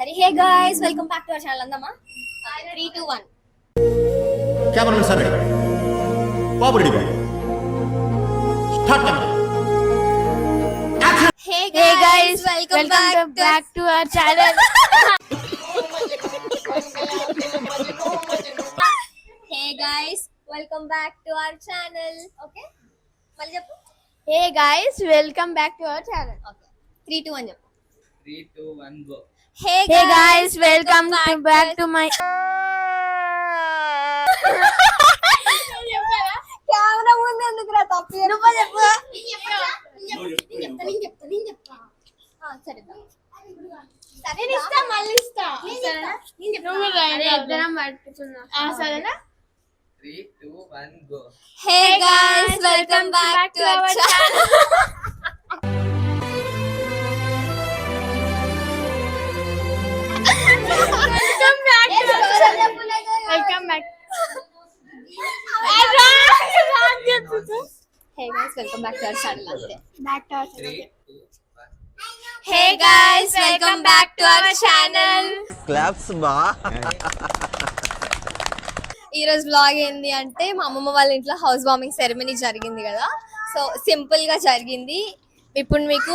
సరే hey guys welcome back to our channel అందమ్మా 3 2 1 cameraman sir ready బాబు ready బాబు start hey guys welcome back to our channel. Hey guys welcome back to our channel okay మళ్ళీ చెప్పు Hey guys, welcome back to our channel. ఓకే 3 2 1 చెప్పు 3 2 1 go. Hey Hey guys, welcome back to my camera ముందు ఎందుకు రా తప్పు నువ్వు చెప్పు నేను ఇస్తా మళ్ళీ ఇస్తా సరేనా 3 2 1 go. Hey guys welcome back to our channel welcome back. Hey guys welcome back to our channel అంతే Back to our 3 channel. 2 1 hey guys welcome back to our channel claps బా ఈ రోజు వ్లాగ్ ఏంది అంటే మా అమ్మమ్మ వాళ్ళ ఇంట్లో హౌస్ వార్మింగ్ సెరమనీ జరిగింది కదా సో సింపుల్ గా జరిగింది ఇప్పుడు మీకు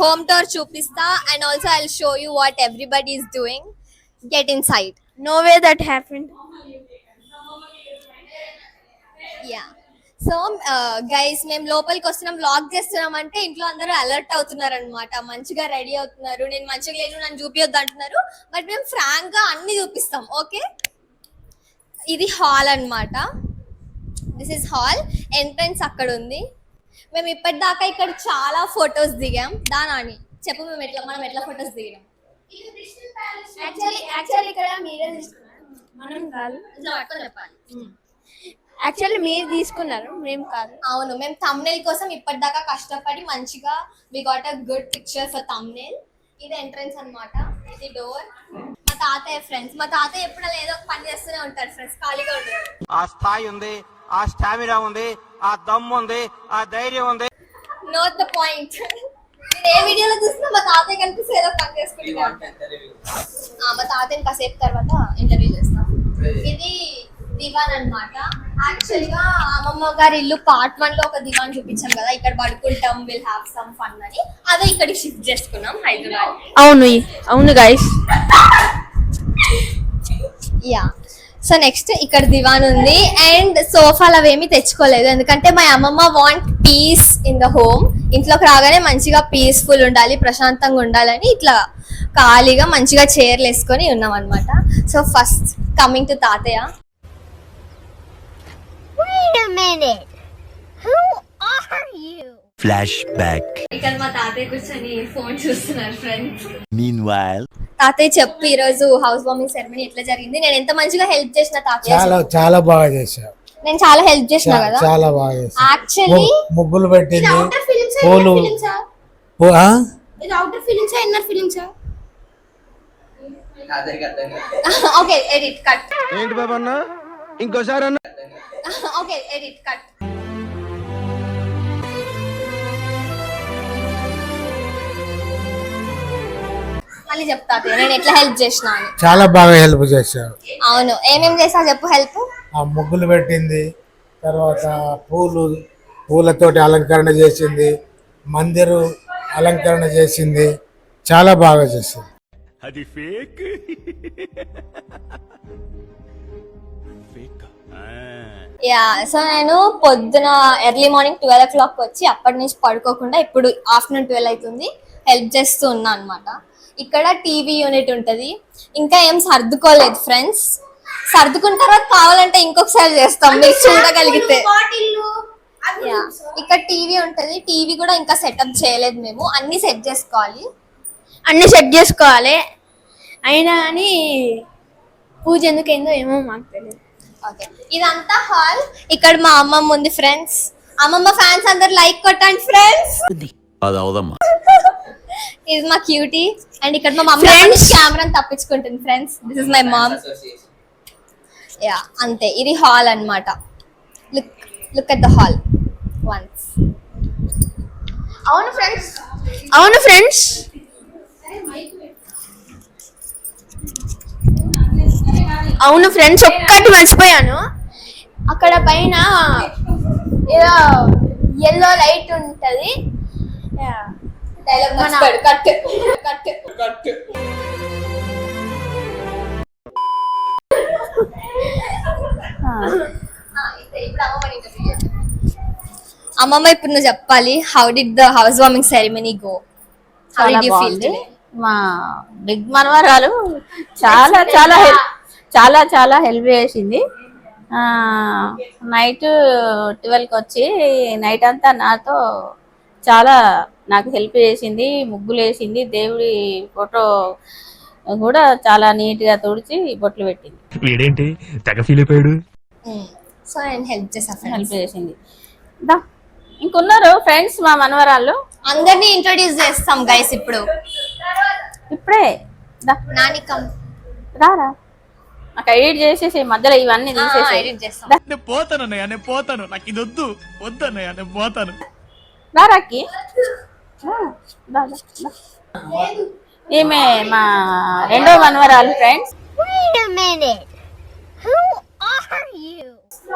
హోమ్ టూర్ చూపిస్తా and also I will show you what everybody is doing get in side No way that happened. Yeah so guys మేము లోపలికి వస్తున్నాం వ్లాగ్ చేస్తున్నాం అంటే ఇంట్లో అందరూ అలర్ట్ అవుతున్నారు అనమాట మంచిగా రెడీ అవుతున్నారు నేను మంచిగా లేను నన్ను చూపియొద్దు అంటున్నారు బట్ మేము ఫ్రాంక్ గా అన్ని చూపిస్తాం ఓకే ఇది హాల్ అన్నమాట దిస్ ఇస్ హాల్ ఎంట్రన్స్ అక్కడ ఉంది మేము ఇప్పటిదాకా ఇక్కడ చాలా ఫొటోస్ దిగాం దాని చెప్పు మనం ఎట్లా ఫొటోస్ దిగాం యాక్చువల్లీ ఇక్కడ మీరే తీసుకున్నారు మనం కాదు ఇట్లా పట్టుకొని చెప్పాలి యాక్చువల్లీ మీరు తీసుకున్నారు మేము కాదు అవును మేము thumbnail కోసం ఇప్పటిదాకా కష్టపడి మంచిగా we got a good picture for thumbnail ఇది ఎంట్రన్స్ అన్నమాట ఇది డోర్ మా తాతయ్య ఫ్రెండ్స్ మా తాతయ్య ఎప్పుడు ఏదో ఒక పని చేస్తూనే ఉంటారు ఫ్రెండ్స్ ఖాళీగా ఉంటారు ఆ స్థాయి ఉంది, ఆ స్టామినా ఉంది, ఆ దమ్ము ఉంది, ఆ ధైర్యం ఉంది. నోట్ ద పాయింట్ నేను ఏ వీడియోలో చూసినా మా తాతయ్య కనిపిస్తే ఏదో పని We చేసుకుంటూ want ఉంటారు interview. మా తాతయ్యని కాసేపు తర్వాత ఇంటర్వ్యూ చేస్తాం ఇది దివాన్ అన్నమాట యాక్చువల్ గా అమ్మమ్మ గారి ఇల్లు పార్ట్ 1 లో ఒక దివాన్ చూపించాం కదా ఇక్కడ పడుకుంటాం విల్ హ్యావ్ సమ్ ఫన్ అని అదే ఇక్కడికి షిఫ్ట్ చేసుకున్నాం హైదరాబాద్ అవును గైస్ యా సో నెక్స్ట్ ఇక్కడ దివాన్ ఉంది అండ్ సోఫాలు అవేమి తెచ్చుకోలేదు ఎందుకంటే మా అమ్మమ్మ want peace in the home ఇంట్లోకి రాగానే మంచిగా పీస్ఫుల్ ఉండాలి ప్రశాంతంగా ఉండాలని ఇట్లా ఖాళీగా మంచిగా చైర్లు వేసుకొని ఉన్నాం అనమాట సో ఫస్ట్ కమింగ్ టు తాతయ్య ఫ్లాష్ బ్యాక్ ఇక్కడ మా తాతయ్య కూర్చొని ఫోన్ చూస్తున్నారు ఫ్రెండ్స్ మీన్ వైల్ తాతయ్య చెప్పు ఈ రోజు హౌస్ వార్మింగ్ సెరమనీ ఎట్లా జరిగింది నేను ఎంత మంచిగా హెల్ప్ చేసిన తాతయ్య చాలా బాగా చేశారు. నేను చాలా హెల్ప్ చేసిన కదా చాలా బాగా చేశారు. యాక్చువల్లీ ముగ్గులు పెట్టింది పూలు ఆ? అదే కదా. ఓకే ఎడిట్ కట్ ఏంటి బాబా అన్న ఇంకోసారి అన్న ఓకే ఎడిట్ కట్ మళ్ళీ చెప్తా నేను ఎట్లా హెల్ప్ చేసినా అని చాలా బాగా హెల్ప్ చేశారు. అవును ఏమేం చేసా చెప్పు హెల్ప్ ఆ ముగ్గులు పెట్టింది, తర్వాత పూలతోటి అలంకరణ చేసింది, మందిరు అలంకరణ చేసింది, చాలా బాగా చేసింది. అది ఫేక్ యా సో నేను పొద్దున ఎర్లీ మార్నింగ్ 12 o'clock వచ్చి అప్పటి నుంచి పడుకోకుండా ఇప్పుడు ఆఫ్టర్నూన్ 12 అవుతుంది హెల్ప్ చేస్తూ ఉన్నా అనమాట ఇక్కడ టీవీ యూనిట్ ఉంటది ఇంకా ఏం సర్దుకోలేదు ఫ్రెండ్స్ సర్దుకున్న తర్వాత కావాలంటే ఇంకొకసారి చేస్తాం మీరు చూడగలిగితే యా ఇక్కడ టీవీ ఉంటది టీవీ కూడా ఇంకా సెటప్ చేయలేదు మేము అన్ని సెట్ చేసుకోవాలి అయినా అని పూజ ఎందుకైందో ఏమో మాకు తెలియదు ఓకే ఇదంతా హాల్ ఇక్కడ మా అమ్మమ్మ ఉంది ఫ్రెండ్స్ అమ్మమ్మ ఫ్యాన్స్ అందరు లైక్ కొట్టండి ఫ్రెండ్స్ అది అవుదమ్మా ఇది మా క్యూటీ అండ్ ఇక్కడ మా మమ్మీ కెమెరాని తప్పించుకుంటుంది friends this is my mom Association. Yeah అంతే ఇది హాల్ అన్నమాట look at the hall once అవును ఫ్రెండ్స్ అవును ఫ్రెండ్స్, ఒక్కటి మర్చిపోయాను. అక్కడ పైన ఏదో ఎల్లో లైట్ ఉంటది. అమ్మమ్మ ఇప్పుడు నువ్వు చెప్పాలి, how did the house warming ceremony go? How చాలా డిడ్ యూ ఫీల్ బాగుంది. మా బిగ్ మనవరాలు చాలా చాలా చాలా చాలా హెల్ప్ చేసింది. నైట్ 12కి వచ్చి నైట్ అంతా నాతో చాలా నాకు హెల్ప్ చేసింది. ముగ్గులు వేసింది. దేవుడి ఫోటో కూడా చాలా నీట్ గా తుడిచి బొట్లు పెట్టింది. వీడేంటి తెగ ఫీల్ అయిపోయాడు. సో ఆయన హెల్ప్ హెల్ప్ చేసింది. దా ఇంకున్నారు ఫ్రెండ్స్ మా మనవరాళ్ళు. అందరినీ ఇంట్రొడ్యూస్ చేస్తాం గైస్ ఇప్పుడు. ఇప్పుడే దా నానికం రారా, నాకు ఎడిట్ చేసేసి మధ్యలో ఇవన్నీ తీసేసి ఎడిట్ చేస్తాం. నేను పోతాను అన్నయ్య, నేను పోతాను, నాకు ఇది వద్దు అన్నయ్య, నేను పోతాను. రారాకి ఈమె మా రెండో మనవరాలు ఫ్రెండ్స్.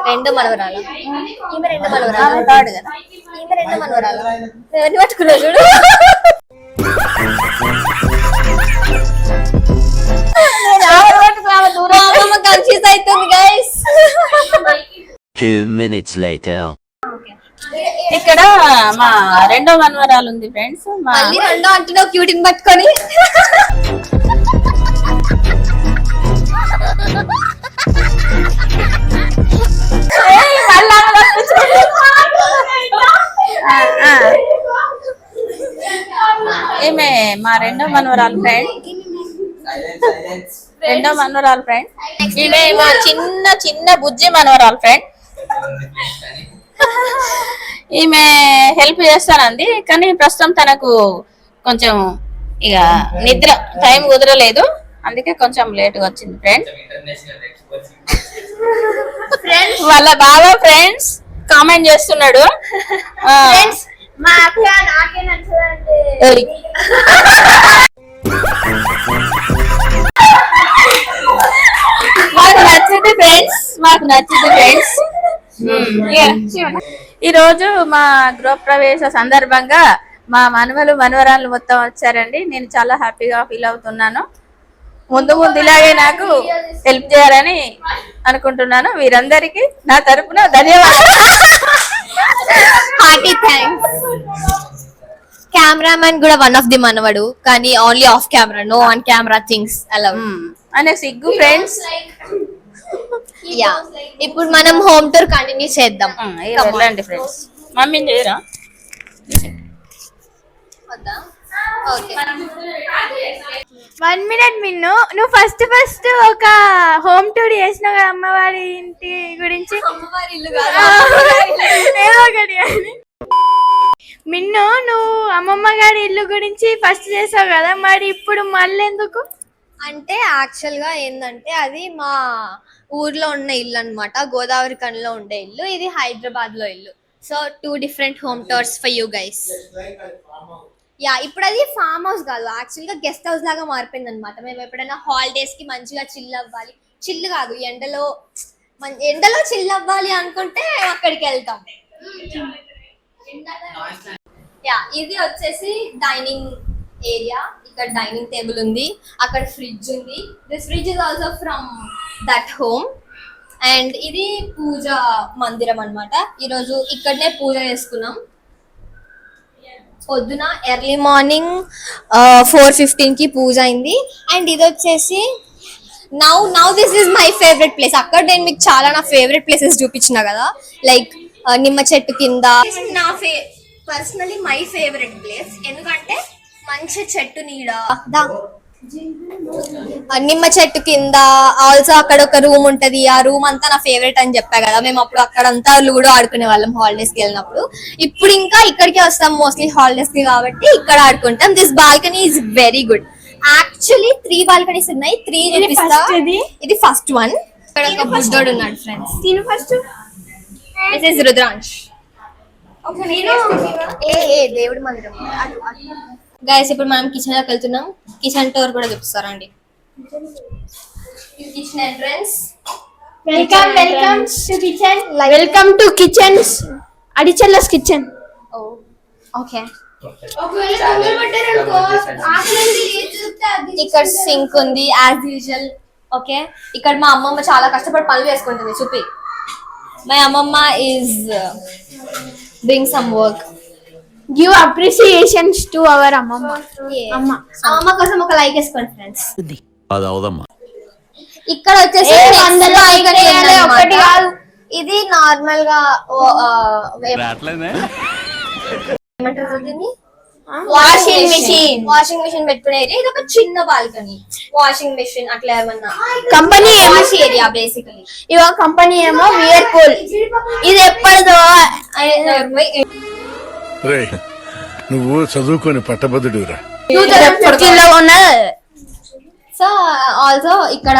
రెండు మనవరాలు. ఈమె రెండు మనవరాలు. ఆమె థర్డ్ కదా. ఈమె రెండు మనవరాలు. ఎవరిని పట్టుకున్నా చూడు. అమ్మమ్మ కన్ఫ్యూజ్ అవుతుంది గైస్. 2 minutes later. ఇక్కడ మా రెండో మనవరాలు ఉంది ఫ్రెండ్స్. మళ్ళీ రెండో అంటున్నావు క్యూటిని పట్టుకొని. ఈమె మా రెండో మనవరాలు ఫ్రెండ్. రెండో మనవరాలు ఫ్రెండ్. ఈమె మా చిన్న చిన్న బుజ్జి మనవరాలు ఫ్రెండ్. ఈమె హెల్ప్ చేస్తానంది, కానీ ప్రస్తుతం తనకు కొంచెం ఇక నిద్ర టైం కుదరలేదు, అందుకే కొంచెం లేట్గా వచ్చింది ఫ్రెండ్. వాళ్ళ బాగా ఫ్రెండ్స్ కామెంట్ చేస్తున్నాడు. మా అక్క నాకే నచ్చదంటే మాకు నచ్చింది ఫ్రెండ్స్, మాకు నచ్చింది ఫ్రెండ్స్. ఈ రోజు మా గృహప్రవేశ సందర్భంగా మా మనవలు మనవరాలు మొత్తం వచ్చారండి. నేను చాలా హ్యాపీగా ఫీల్ అవుతున్నాను. ముందు ముందు ఇలాగే నాకు హెల్ప్ చేయాలని అనుకుంటున్నాను. వీరందరికీ నా తరపున ధన్యవాదాలు. Hearty thanks. కెమెరామెన్ కూడా వన్ ఆఫ్ ది మనవడు, కానీ only of camera, no on camera things అలా. అనే సిగ్గు ఫ్రెండ్స్. యా, ఇప్పుడు మనం హోమ్ టూర్ కంటిన్యూ చేద్దాం. వెళ్ళండి ఫ్రెండ్స్. మమ్మీని చేయరా? ఓకే. 1 minute మిన్ను, నువ్వు ఫస్ట్ ఒక హోమ్ టూర్ చేసినావు కదా అమ్మవారి ఇంటి గురించి. ఏదో ఒకటి అని. మిన్ను, నువ్వు అమ్మమ్మ గారి ఇల్లు గురించి ఫస్ట్ చేసావు కదా, మరి ఇప్పుడు మళ్ళీ ఎందుకు? అంటే యాక్చువల్ గా ఏంటంటే అది మా ఊర్లో ఉన్న ఇల్లు అన్నమాట, గోదావరి కనిలో ఉండే ఇల్లు. ఇది హైదరాబాద్ లో ఇల్లు. So 2 different home tours for you guys. Yeah, ఇప్పుడు అది ఫామ్ హౌస్ కాదు, యాక్చువల్ గా గెస్ట్ హౌస్ లాగా మారిపోయింది అనమాట. మేము ఎప్పుడైనా హాలిడేస్ కి మంచిగా చిల్ అవ్వాలి, చిల్ కాదు ఎండలో చిల్ అవ్వాలి అనుకుంటే అక్కడికి వెళ్తాం. యా, ఇది వచ్చేసి డైనింగ్ ఏరియా. ఇక్కడ డైనింగ్ టేబుల్ ఉంది, అక్కడ ఫ్రిడ్జ్ ఉంది. This fridge is also from that home. And ఇది పూజ మందిరం అన్నమాట. ఈరోజు ఇక్కడనే పూజ చేసుకున్నాం. పొద్దున ఎర్లీ మార్నింగ్ 4:15 కి పూజ అయింది. అండ్ ఇది వచ్చేసి now this is my favourite place. అక్కడ నేను మీకు చాలా నా ఫేవరెట్ ప్లేసెస్ చూపించిన కదా, లైక్ నిమ్మ చెట్టు కింద. నా పర్సనలీ మై ఫేవరెట్ ప్లేస్, ఎందుకంటే మంచి చెట్టు నీడ, నిమ్మ చెట్టు కింద. ఆల్సో అక్కడ ఒక రూమ్ ఉంటది, ఆ రూమ్ అంతా నా ఫేవరెట్ అని చెప్పా కదా. మేము అప్పుడు అక్కడంతా లూడో ఆడుకునే వాళ్ళం హాలిడేస్ కి వెళ్ళినప్పుడు. ఇప్పుడు ఇంకా ఇక్కడికి వస్తాం మోస్ట్లీ హాలిడేస్ కి కాబట్టి ఇక్కడ ఆడుకుంటాం. This balcony is very good. Actually 3 balconies ఉన్నాయి. 3 చూపిస్తా. ఇది ఫస్ట్ వన్. ఇక్కడ ఒక బుద్ధోడు ఉన్నాడు ఫ్రెండ్స్. This is Rudransh. దేవుడి మందిరం. గైస్ ఇప్పుడు మనం కిచెన్ లోకి వెళ్తున్నాం. కిచెన్ టూర్ కూడా చూపిస్తారండి. Kitchen entrance. Welcome to kitchen. Welcome to kitchens అడిచెల్లస్ కిచెన్. Oh okay. ఇక్కడ సింక్ ఉంది యాజ్ యూజువల్. ఓకే, ఇక్కడ మా అమ్మమ్మ చాలా కష్టపడి పనులు చేసుకుంటుంది. చూపి, మై అమ్మమ్మ is doing some work. Give appreciations to our అమ్మమ్మ. అమ్మమ్మ కోసం ఒక లైక్ వేసుకోండి ఫ్రెండ్స్. అది అవదమ్మా. ఇక్కడ వచ్చేసి ఒకటి కాదు, ఇది నార్మల్ గా ఏమంటారు దీన్ని, వాషింగ్ మిషన్. వాషింగ్ మిషన్ పెట్టుకునేది. ఇది ఒక చిన్న బాల్కనీ. వాషింగ్ మిషన్ అట్లా ఏమన్నా కంపెనీ వాష్ ఏరియా బేసికలీ. ఇవో కంపెనీ ఏమో వియర్పూల్. ఇది ఎప్పటిదో నువ్వు చదువుకొని పట్టభద్రుడురా. 2015 లో ఉన్న. సో ఆల్సో ఇక్కడ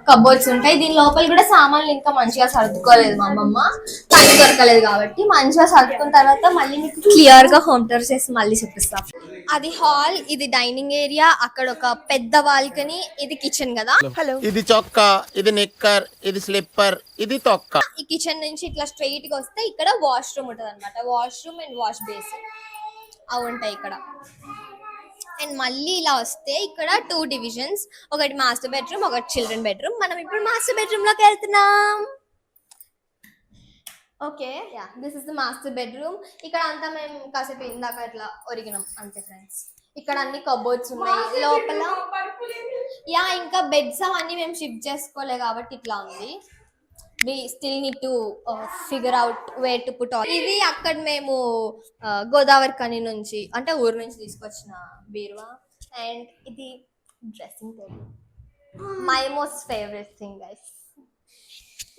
కబోర్డ్స్ ఉంటాయి. దీని లోపల కూడా సామాన్లు ఇంకా మంచిగా సర్దుకోలేదు మా అమ్మమ్మ, పని దొరకలేదు కాబట్టి. మంచిగా సర్దుకున్న తర్వాత మళ్ళీ మీకు క్లియర్ గా హోమ్ టూర్ చేసి మళ్ళీ చూపిస్తా. అది హాల్, ఇది డైనింగ్ ఏరియా, అక్కడ ఒక పెద్ద బాల్కనీ, ఇది కిచెన్ కదా. ఇది చొక్కా, ఇది నిక్కర్, ఇది స్లిప్పర్, ఇది తొక్క. ఈ కిచెన్ నుంచి ఇట్లా స్ట్రైట్ గా వస్తే ఇక్కడ వాష్రూమ్ ఉంటది అనమాట. వాష్రూమ్ అండ్ వాష్ బేసిన్ అవి ఉంటాయి ఇక్కడ. అండ్ మళ్ళీ ఇలా వస్తే ఇక్కడ 2 డివిజన్స్, ఒకటి మాస్టర్ బెడ్రూమ్, ఒకటి చిల్డ్రన్ బెడ్రూమ్. మనం ఇప్పుడు మాస్టర్ బెడ్రూమ్ లోకి వెళ్తున్నాం. Okay, yeah, this is the master bedroom. ఇక్కడ అంతా మేము కాసేపు ఇందాక ఇట్లా ఒరిగినాం అంతే ఫ్రెండ్స్. ఇక్కడ అన్ని కబోర్డ్స్ ఉన్నాయి లోపల. యా, ఇంకా బెడ్స్ అవన్నీ మేము షిఫ్ట్ చేసుకోలే కాబట్టి ఇట్లా ఉంది. we still need to figure out where to put all. ఇది అక్కడ మేము గోదావరి కని నుంచి అంటే ఊరు నుంచి తీసుకొచ్చిన బీరువా. అండ్ ఇది dressing table, my most favourite thing guys.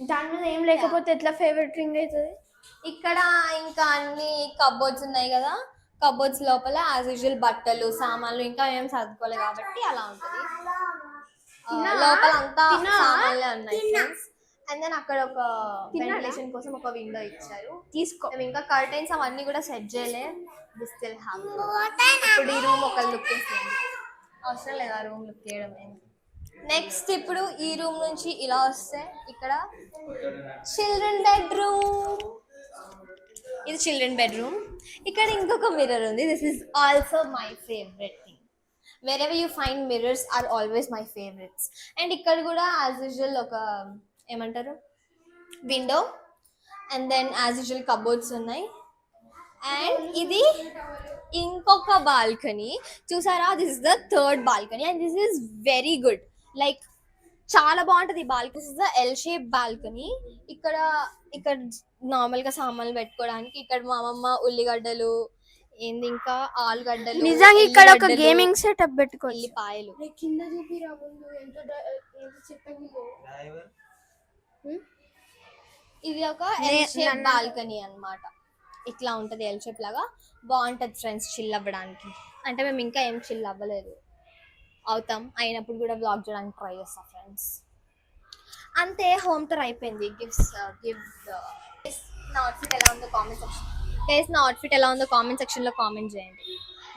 దాని మీద ఏం లేకపోతే ఎట్లా ఫేవరెట్ థింగ్ అవుతుంది. ఇక్కడ ఇంకా అన్ని కబోర్డ్స్ ఉన్నాయి కదా. కబోర్డ్స్ లోపల యాజ్ యూజువల్ బట్టలు, సామాన్లు ఇంకా ఏం సర్దుకోలేదు కాబట్టి అలా ఉంటది. లోపల అంతా సామాన్లే ఉన్నాయి ఫ్రెండ్స్. అండ్ దెన్ అక్కడ ఒక వెంటిలేషన్ కోసం ఒక విండో ఇచ్చారు. తీసుకో, ఇంకా కర్టైన్స్ అవన్నీ కూడా సెట్ చేయలే. We still have. ఇప్పుడు ఈ రూమ్ ఒక లుక్ వేసేయండి, అవసరం లేదు ఆ రూమ్ లుక్ వేయడం. నెక్స్ట్ ఇప్పుడు ఈ రూమ్ నుంచి ఇలా వస్తే ఇక్కడ చిల్డ్రన్ బెడ్రూమ్. ఇది చిల్డ్రన్ బెడ్రూమ్. ఇక్కడ ఇంకొక మిర్రర్ ఉంది. This is also my favourite thing. wherever you find mirrors are always my favorites. And ఇక్కడ కూడా యాజ్ యూజువల్ ఒక ఏమంటారు window. And then as usual cupboards ఉన్నాయి. అండ్ ఇది ఇంకొక బాల్కనీ చూసారా, this is the third balcony and this is very good. Like చాలా బాగుంటది ఈ balcony. This is the L shape balcony. ఇక్కడ నార్మల్ గా సామాన్లు పెట్టుకోవడానికి. ఇక్కడ మా అమ్మమ్మ ఉల్లిగడ్డలు, ఏంది ఇంకా ఆలుగడ్డలు, నిజంగా ఇక్కడ ఒక గేమింగ్ సెటప్ పెట్టుకోవాలి. ఉల్లిపాయలు. ఇది ఒక ఎల్ షేప్ బాల్కనీ అన్నమాట. ఇట్లా ఉంటది ఎల్ షేప్ లాగా. బాగుంటది ఫ్రెండ్స్ చిల్ అవ్వడానికి. అంటే మేము ఇంకా ఏం చిల్ అవ్వలేదు, అవుతాం. అయినప్పుడు కూడా బ్లాగ్ చేయడానికి ట్రై చేస్తాం ఫ్రెండ్స్. అంతే, హోమ్ టూర్ అయిపోయింది. నా అవుట్ఫిట్ ఎలా ఉందో కామెంట్ సెక్షన్ నా అవుట్ఫిట్ ఎలా ఉందో కామెంట్ సెక్షన్ లో కామెంట్ చేయండి.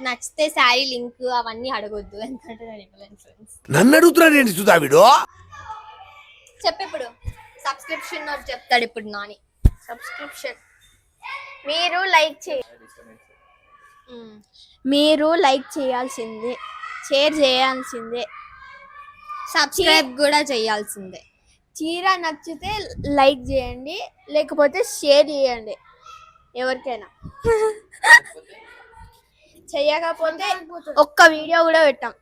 నచ్చితే శారీ లింక్ అవన్నీ అడగొద్దు, ఎందుకంటే నేను ఇవ్వలేను ఫ్రెండ్స్. నన్ను అడుగుతున్నాడు సుధావిడు. చెప్పిప్పుడు సబ్స్క్రిప్షన్ చెప్తాడు ఇప్పుడు నాని. సబ్స్క్రిప్షన్ మీరు లైక్ చేయాల్సిందే, షేర్ చేయాల్సిందే, సబ్స్క్రైబ్ కూడా చేయాల్సిందే. చీర నచ్చితే లైక్ చేయండి, లేకపోతే షేర్ చేయండి ఎవరికైనా. చెయ్యకపోతే ఒక్క వీడియో కూడా పెట్టాం,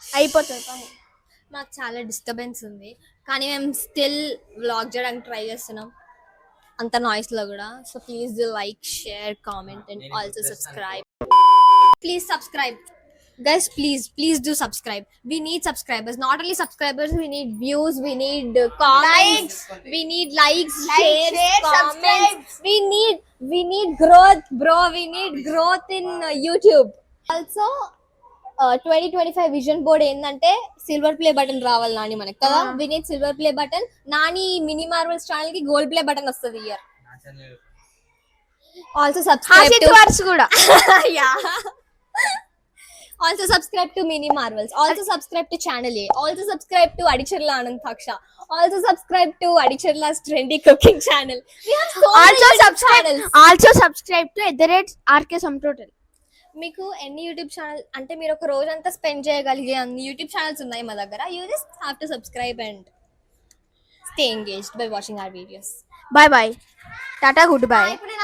అయిపోతుంది పని. మాకు చాలా డిస్టర్బెన్స్ ఉంది కానీ మేము స్టిల్ వ్లాగ్ చేయడానికి ట్రై చేస్తున్నాం అంత నాయిస్ లో కూడా. So please do like, share, comment and also subscribe. Please subscribe guys, please do subscribe. We need subscribers, not only subscribers, we need views, we need comments, we need likes, shares, comments, we need growth bro, we need growth in YouTube. Also 2025 vision board ఏందంటే silver play button రావాలి నాని మనకి కదా. we need silver play button. Nani mini Marvel's channel కి gold play button వస్తది year. also subscribe to కూడా yeah. Also subscribe to Mini Marvels. Also subscribe to Channel A. Also subscribe to Adichirla Anand Paksha. Also subscribe to Adichirla's trendy cooking channel. We have so many YouTube channels. Also subscribe to @RK Samtotal. మీకు ఎన్ని YouTube channel అంటే మీరు ఒక రోజంతా spend చేయగలిగే అన్ని YouTube channels ఉన్నాయి మా దగ్గర. You just have to subscribe and stay engaged by watching our videos. Bye bye, tata, good bye. ఇప్పుడు నేను